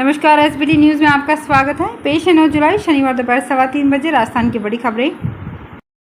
नमस्कार, SBT news में आपका स्वागत है। पेश है 9 जुलाई शनिवार दोपहर 3:15 बजे राजस्थान की बड़ी खबरें।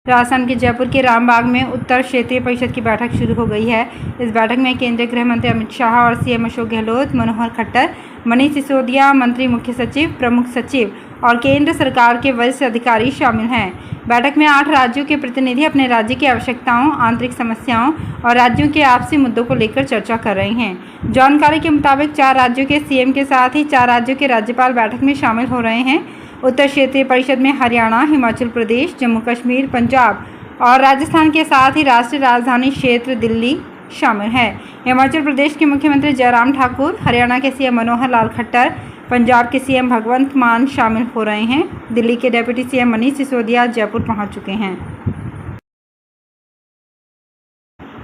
राजस्थान के जयपुर के रामबाग में उत्तर क्षेत्रीय परिषद की बैठक शुरू हो गई है। इस बैठक में केंद्रीय गृह मंत्री अमित शाह और सीएम अशोक गहलोत, मनोहर खट्टर, मनीष सिसोदिया, मंत्री मुख्य सचिव, प्रमुख सचिव और केंद्र सरकार के वरिष्ठ अधिकारी शामिल हैं। बैठक में 8 राज्यों के प्रतिनिधि अपने राज्य की आवश्यकताओं, आंतरिक समस्याओं और राज्यों के आपसी मुद्दों को लेकर चर्चा कर रहे हैं। जानकारी के मुताबिक 4 राज्यों के सीएम के साथ ही 4 राज्यों के राज्यपाल बैठक में शामिल हो रहे हैं। उत्तर क्षेत्रीय परिषद में हरियाणा, हिमाचल प्रदेश, जम्मू कश्मीर, पंजाब और राजस्थान के साथ ही राष्ट्रीय राजधानी क्षेत्र दिल्ली शामिल है। हिमाचल प्रदेश के मुख्यमंत्री जयराम ठाकुर, हरियाणा के सीएम मनोहर लाल खट्टर, पंजाब के सीएम भगवंत मान शामिल हो रहे हैं। दिल्ली के डिप्टी सीएम मनीष सिसोदिया जयपुर पहुंच चुके हैं।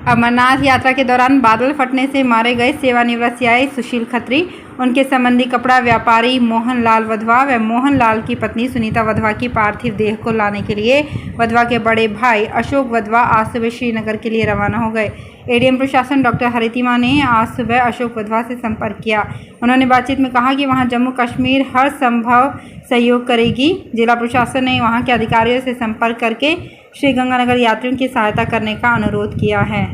अमरनाथ यात्रा के दौरान बादल फटने से मारे गए सेवानिवृत्त सीआई सुशील खत्री, उनके संबंधी कपड़ा व्यापारी मोहन लाल वधवा व मोहन लाल की पत्नी सुनीता वधवा की पार्थिव देह को लाने के लिए वधवा के बड़े भाई अशोक वधवा आज सुबह श्रीनगर के लिए रवाना हो गए। एडीएम प्रशासन डॉक्टर हरितिमा ने आज सुबह अशोक वधवा से संपर्क किया। उन्होंने बातचीत में कहा कि वहां जम्मू कश्मीर हर संभव सहयोग करेगी। जिला प्रशासन ने वहां के अधिकारियों से संपर्क करके श्रीगंगानगर यात्रियों की सहायता करने का अनुरोध किया है।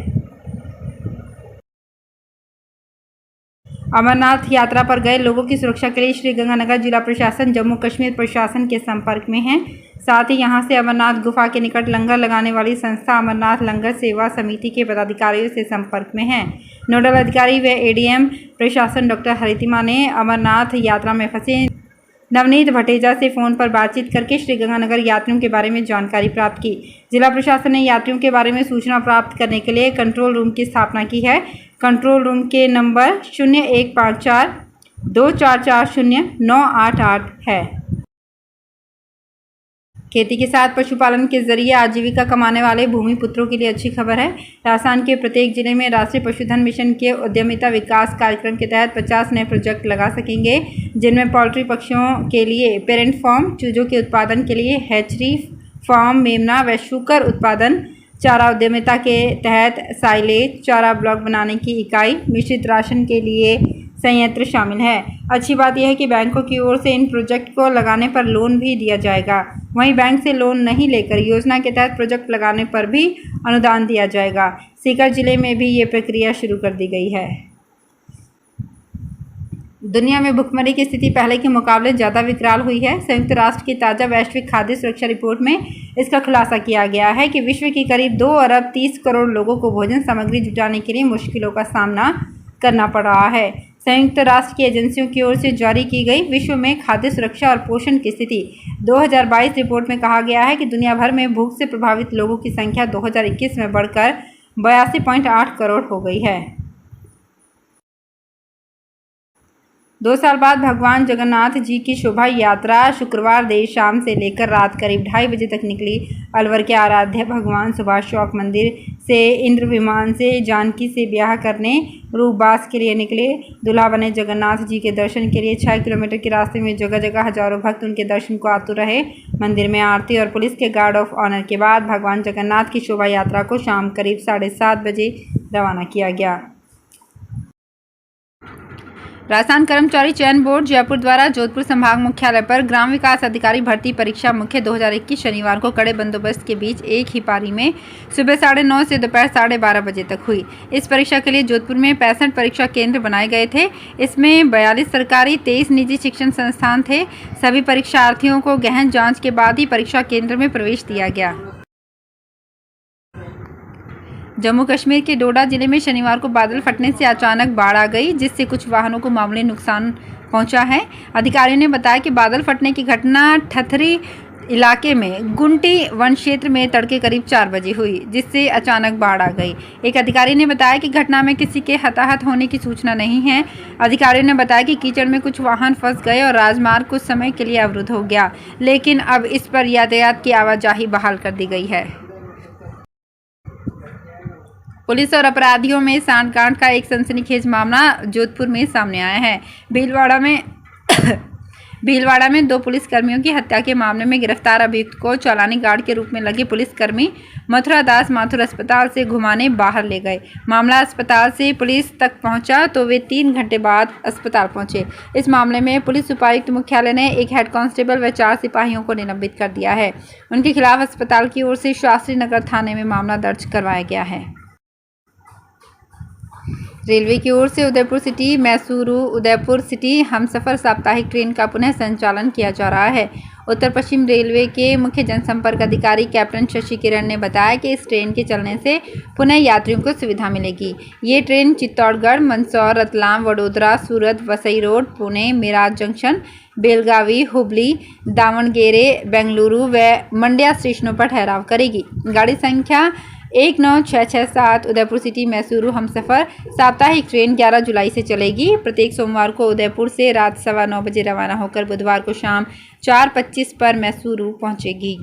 अमरनाथ यात्रा पर गए लोगों की सुरक्षा के लिए श्रीगंगानगर जिला प्रशासन जम्मू कश्मीर प्रशासन के संपर्क में है। साथ ही यहां से अमरनाथ गुफा के निकट लंगर लगाने वाली संस्था अमरनाथ लंगर सेवा समिति के पदाधिकारियों से संपर्क में है। नोडल अधिकारी व एडीएम प्रशासन डॉक्टर हरितिमा ने अमरनाथ यात्रा में फंसे नवनीत भटेजा से फ़ोन पर बातचीत करके श्रीगंगानगर यात्रियों के बारे में जानकारी प्राप्त की। जिला प्रशासन ने यात्रियों के बारे में सूचना प्राप्त करने के लिए कंट्रोल रूम की स्थापना की है। कंट्रोल रूम के नंबर 0154 2440 988 है। खेती के साथ पशुपालन के जरिए आजीविका कमाने वाले भूमिपुत्रों के लिए अच्छी खबर है। राजस्थान के प्रत्येक जिले में राष्ट्रीय पशुधन मिशन के उद्यमिता विकास कार्यक्रम के तहत 50 नए प्रोजेक्ट लगा सकेंगे, जिनमें पोल्ट्री पक्षियों के लिए पेरेंट फार्म, चूजों के उत्पादन के लिए हैचरी फार्म, मेमना व शूकर उत्पादन, चारा उद्यमिता के तहत साइलेज, चारा ब्लॉक बनाने की इकाई, मिश्रित राशन के लिए संयंत्र शामिल है। अच्छी बात यह है कि बैंकों की ओर से इन प्रोजेक्ट को लगाने पर लोन भी दिया जाएगा। वहीं बैंक से लोन नहीं लेकर योजना के तहत प्रोजेक्ट लगाने पर भी अनुदान दिया जाएगा। सीकर जिले में भी ये प्रक्रिया शुरू कर दी गई है। दुनिया में भुखमरी की स्थिति पहले के मुकाबले ज़्यादा विकराल हुई है। संयुक्त राष्ट्र की ताज़ा वैश्विक खाद्य सुरक्षा रिपोर्ट में इसका खुलासा किया गया है कि विश्व की करीब 2 अरब 30 करोड़ लोगों को भोजन सामग्री जुटाने के लिए मुश्किलों का सामना करना पड़ रहा है। संयुक्त राष्ट्र की एजेंसियों की ओर से जारी की गई विश्व में खाद्य सुरक्षा और पोषण की स्थिति 2022 रिपोर्ट में कहा गया है कि दुनिया भर में भूख से प्रभावित लोगों की संख्या 2021 में बढ़कर 82.8 करोड़ हो गई है। 2 साल बाद भगवान जगन्नाथ जी की शोभा यात्रा शुक्रवार देर शाम से लेकर रात करीब 2:30 बजे तक निकली। अलवर के आराध्य भगवान सुभाष चौक मंदिर से इंद्र विमान से जानकी से ब्याह करने रूपबास के लिए निकले। दूल्हा बने जगन्नाथ जी के दर्शन के लिए 6 किलोमीटर के रास्ते में जगह जगह हजारों भक्त उनके दर्शन को आतुर रहे। मंदिर में आरती और पुलिस के गार्ड ऑफ ऑनर के बाद भगवान जगन्नाथ की शोभा यात्रा को शाम करीब 7:30 बजे रवाना किया गया। राजस्थान कर्मचारी चयन बोर्ड जयपुर द्वारा जोधपुर संभाग मुख्यालय पर ग्राम विकास अधिकारी भर्ती परीक्षा मुख्य 2021 शनिवार को कड़े बंदोबस्त के बीच एक ही पारी में सुबह 9:30 से दोपहर 12:30 बजे तक हुई। इस परीक्षा के लिए जोधपुर में 65 परीक्षा केंद्र बनाए गए थे। इसमें 42 सरकारी, 23 निजी शिक्षण संस्थान थे। सभी परीक्षार्थियों को गहन जाँच के बाद ही परीक्षा केंद्र में प्रवेश दिया गया। जम्मू कश्मीर के डोडा जिले में शनिवार को बादल फटने से अचानक बाढ़ आ गई, जिससे कुछ वाहनों को मामूली नुकसान पहुंचा है। अधिकारियों ने बताया कि बादल फटने की घटना ठथरी इलाके में गुंटी वन क्षेत्र में तड़के करीब 4 बजे हुई, जिससे अचानक बाढ़ आ गई। एक अधिकारी ने बताया कि घटना में किसी के हताहत होने की सूचना नहीं है। अधिकारियों ने बताया कि कीचड़ में कुछ वाहन फंस गए और राजमार्ग कुछ समय के लिए अवरुद्ध हो गया, लेकिन अब इस पर यातायात की आवाजाही बहाल कर दी गई है। पुलिस और अपराधियों में सांठगांठ का एक सनसनीखेज मामला जोधपुर में सामने आया है। भीलवाड़ा में भीलवाड़ा में 2 पुलिसकर्मियों की हत्या के मामले में गिरफ्तार अभियुक्त को चालानी गार्ड के रूप में लगे पुलिसकर्मी मथुरा दास माथुर अस्पताल से घुमाने बाहर ले गए। मामला अस्पताल से पुलिस तक पहुंचा तो वे 3 घंटे बाद अस्पताल पहुंचे। इस मामले में पुलिस उपायुक्त मुख्यालय ने एक हेड कांस्टेबल व 4 सिपाहियों को निलंबित कर दिया है। उनके खिलाफ अस्पताल की ओर से शास्त्री नगर थाने में मामला दर्ज करवाया गया है। रेलवे की ओर से उदयपुर सिटी मैसूरू उदयपुर सिटी हमसफर साप्ताहिक ट्रेन का पुनः संचालन किया जा रहा है। उत्तर पश्चिम रेलवे के मुख्य जनसंपर्क अधिकारी कैप्टन शशि किरण ने बताया कि इस ट्रेन के चलने से पुनः यात्रियों को सुविधा मिलेगी। ये ट्रेन चित्तौड़गढ़, मंदसौर, रतलाम, वडोदरा, सूरत, वसई रोड, पुणे, मिराज जंक्शन, बेलगावी, हुबली, दावणगेरे, बेंगलुरु व मंड्या स्टेशनों पर ठहराव करेगी। गाड़ी संख्या 19667 उदयपुर सिटी मैसूरू हमसफर साप्ताहिक ट्रेन 11 जुलाई से चलेगी। प्रत्येक सोमवार को उदयपुर से रात 9:15 बजे रवाना होकर बुधवार को शाम 4:25 पर मैसूरू पहुंचेगी।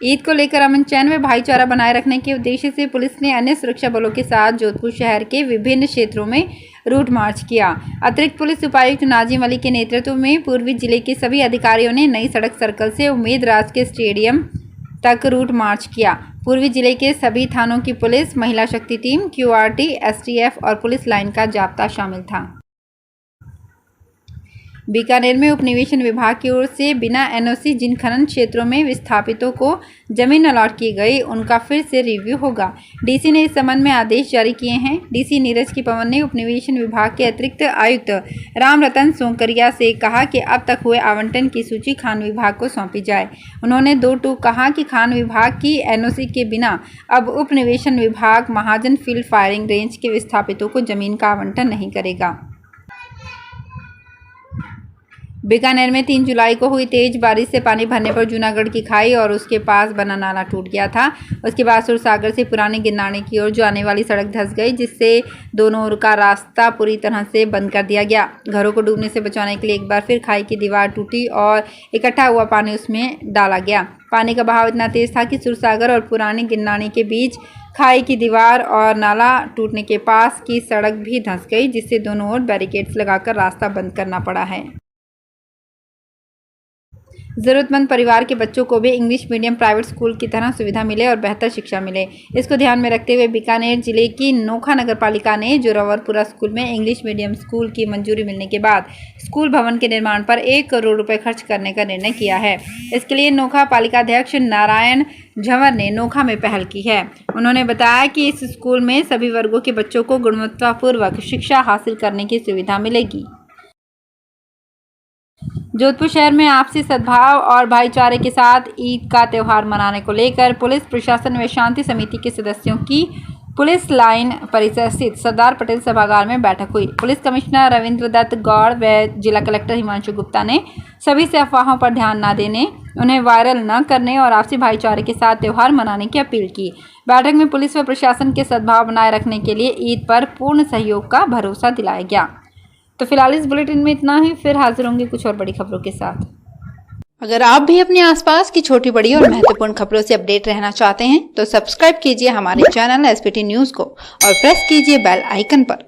ईद को लेकर अमन चैन व भाईचारा बनाए रखने के उद्देश्य से पुलिस ने अन्य सुरक्षा बलों के साथ जोधपुर शहर के विभिन्न क्षेत्रों में रूट मार्च किया। अतिरिक्त पुलिस उपायुक्त नाजिम अली के नेतृत्व में पूर्वी जिले के सभी अधिकारियों ने नई सड़क सर्कल से उम्मेद राज के स्टेडियम तक रूट मार्च किया। पूर्वी जिले के सभी थानों की पुलिस, महिला शक्ति टीम, QRT, STF और पुलिस लाइन का जाब्ता शामिल था। बीकानेर में उपनिवेशन विभाग की ओर से बिना NOC जिन खनन क्षेत्रों में विस्थापितों को जमीन अलॉट की गई, उनका फिर से रिव्यू होगा। DC ने इस संबंध में आदेश जारी किए हैं। DC नीरज की पवन ने उपनिवेशन विभाग के अतिरिक्त आयुक्त राम रतन सोंकरिया से कहा कि अब तक हुए आवंटन की सूची खान विभाग को सौंपी जाए। उन्होंने 2 टूक कहा कि खान विभाग की NOC के बिना अब उपनिवेशन विभाग महाजन फील्ड फायरिंग रेंज के विस्थापितों को जमीन का आवंटन नहीं करेगा। बीकानेर में 3 जुलाई को हुई तेज बारिश से पानी भरने पर जूनागढ़ की खाई और उसके पास बना नाला टूट गया था। उसके बाद सुरसागर से पुरानी गिरनानी की ओर जाने वाली सड़क धंस गई, जिससे दोनों ओर का रास्ता पूरी तरह से बंद कर दिया गया। घरों को डूबने से बचाने के लिए एक बार फिर खाई की दीवार टूटी और इकट्ठा हुआ पानी उसमें डाला गया। पानी का बहाव इतना तेज था कि सुरसागर और पुरानी गिरनानी के बीच खाई की दीवार और नाला टूटने के पास की सड़क भी धंस गई, जिससे दोनों ओर बैरिकेड्स लगाकर रास्ता बंद करना पड़ा है। ज़रूरतमंद परिवार के बच्चों को भी इंग्लिश मीडियम प्राइवेट स्कूल की तरह सुविधा मिले और बेहतर शिक्षा मिले, इसको ध्यान में रखते हुए बीकानेर जिले की नोखा नगरपालिका ने जोरावरपुरा स्कूल में इंग्लिश मीडियम स्कूल की मंजूरी मिलने के बाद स्कूल भवन के निर्माण पर 1 करोड़ रुपए खर्च करने का निर्णय किया है। इसके लिए नोखा पालिकाध्यक्ष नारायण झंवर ने नोखा में पहल की है। उन्होंने बताया कि इस स्कूल में सभी वर्गों के बच्चों को गुणवत्तापूर्वक शिक्षा हासिल करने की सुविधा मिलेगी। जोधपुर शहर में आपसी सद्भाव और भाईचारे के साथ ईद का त्यौहार मनाने को लेकर पुलिस प्रशासन व शांति समिति के सदस्यों की पुलिस लाइन परिसर स्थित सरदार पटेल सभागार में बैठक हुई। पुलिस कमिश्नर रविंद्र दत्त गौड़ व जिला कलेक्टर हिमांशु गुप्ता ने सभी से अफवाहों पर ध्यान न देने, उन्हें वायरल न करने और आपसी भाईचारे के साथ त्यौहार मनाने की अपील की। बैठक में पुलिस व प्रशासन के सद्भाव बनाए रखने के लिए ईद पर पूर्ण सहयोग का भरोसा दिलाया गया। तो फिलहाल इस बुलेटिन में इतना ही, फिर हाजिर होंगे कुछ और बड़ी खबरों के साथ। अगर आप भी अपने आसपास की छोटी बड़ी और महत्वपूर्ण खबरों से अपडेट रहना चाहते हैं तो सब्सक्राइब कीजिए हमारे चैनल SPT न्यूज़ को और प्रेस कीजिए बेल आइकन पर।